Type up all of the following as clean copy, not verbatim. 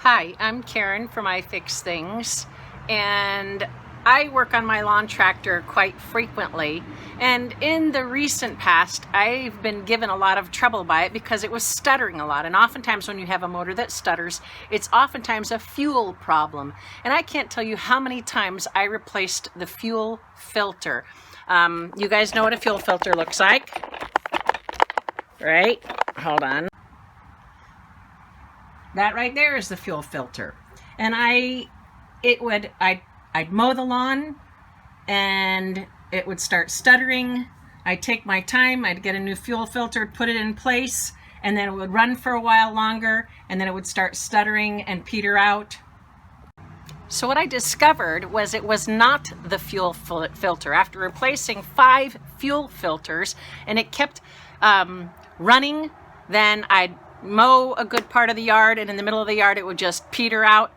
Hi, I'm Karen from I Fix Things, and I work on my lawn tractor quite frequently, and in the recent past I've been given a lot of trouble by it because it was stuttering a lot. And oftentimes when you have a motor that stutters, it's oftentimes a fuel problem, and I can't tell you how many times I replaced the fuel filter. You guys know what a fuel filter looks like, right? Hold on. That right there is the fuel filter. And I'd mow the lawn and it would start stuttering. I'd take my time, I'd get a new fuel filter, put it in place, and then it would run for a while longer, and then it would start stuttering and peter out. So what I discovered was it was not the fuel filter. After replacing 5 fuel filters and it kept running, then I'd mow a good part of the yard, and in the middle of the yard it would just peter out.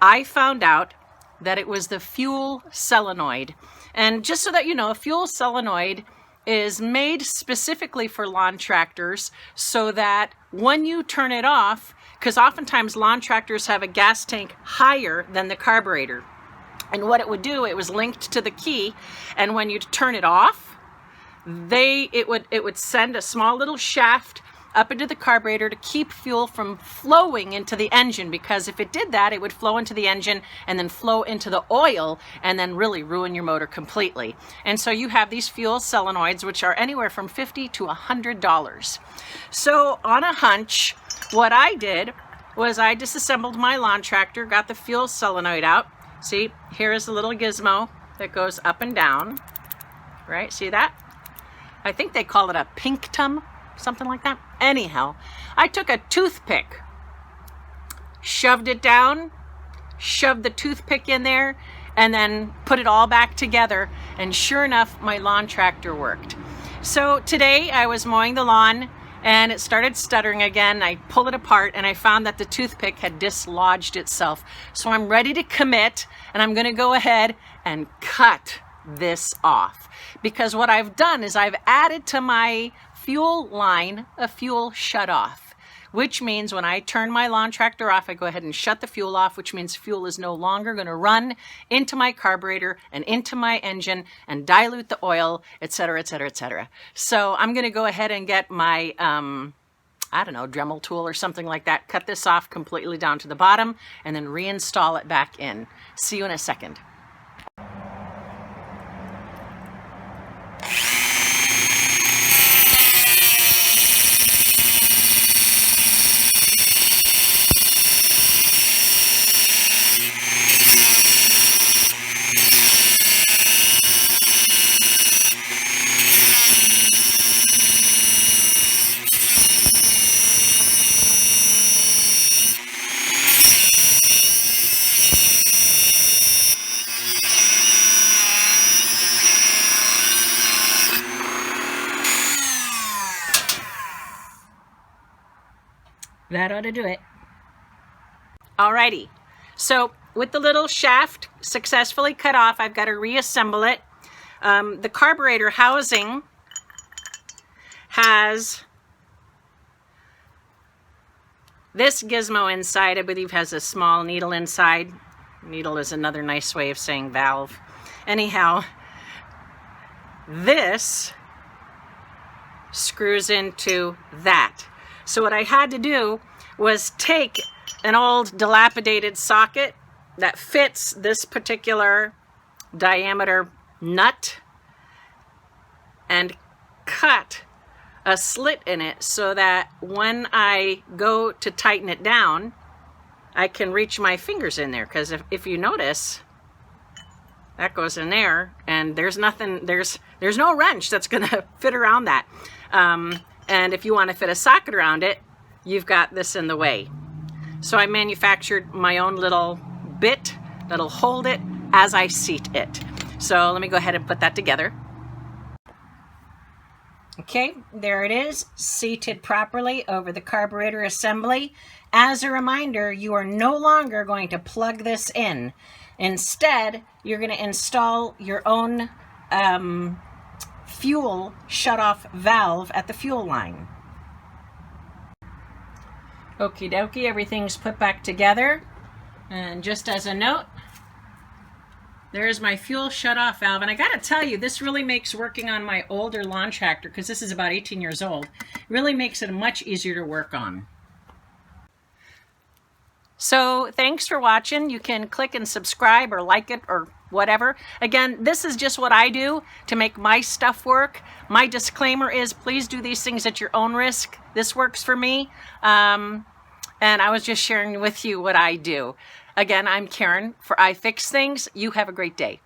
I found out that it was the fuel solenoid. And just so that you know, a fuel solenoid is made specifically for lawn tractors so that when you turn it off, because oftentimes lawn tractors have a gas tank higher than the carburetor, and what it would do, it was linked to the key, and when you turn it off, it would send a small little shaft up into the carburetor to keep fuel from flowing into the engine, because if it did that, it would flow into the engine and then flow into the oil and then really ruin your motor completely. And so you have these fuel solenoids, which are anywhere from $50 to $100. So on a hunch, what I did was I disassembled my lawn tractor, got the fuel solenoid out. See, here is a little gizmo that goes up and down, right? See that? I think they call it a pinctum, something like that. Anyhow, I took a toothpick, shoved it down, shoved the toothpick in there, and then put it all back together, and sure enough, my lawn tractor worked. So today I was mowing the lawn and it started stuttering again. I pulled it apart and I found that the toothpick had dislodged itself. So I'm ready to commit, and I'm going to go ahead and cut this off, because what I've done is I've added to my fuel line a fuel shut off, which means when I turn my lawn tractor off, I go ahead and shut the fuel off, which means fuel is no longer going to run into my carburetor and into my engine and dilute the oil, etc., etc., etc. So I'm going to go ahead and get my I don't know, Dremel tool or something like that, cut this off completely down to the bottom, and then reinstall it back in. See you in a second. That ought to do it. Alrighty, so with the little shaft successfully cut off, I've got to reassemble it. The carburetor housing has this gizmo inside. I believe has a small needle inside. Needle is another nice way of saying valve. Anyhow, this screws into that. So what I had to do was take an old dilapidated socket that fits this particular diameter nut and cut a slit in it so that when I go to tighten it down, I can reach my fingers in there. Because if you notice, that goes in there, and there's nothing, there's no wrench that's gonna fit around that. And if you want to fit a socket around it, you've got this in the way. So I manufactured my own little bit that'll hold it as I seat it. So let me go ahead and put that together. Okay, there it is, seated properly over the carburetor assembly. As a reminder, you are no longer going to plug this in. Instead, you're going to install your own fuel shut-off valve at the fuel line. Okie dokie, everything's put back together. And just as a note, there's my fuel shut-off valve. And I gotta tell you, this really makes working on my older lawn tractor, because this is about 18 years old, really makes it much easier to work on. So thanks for watching. You can click and subscribe or like it or whatever. Again, this is just what I do to make my stuff work. My disclaimer is please do these things at your own risk. This works for me. And I was just sharing with you what I do. Again, I'm Karen for I Fix Things. You have a great day.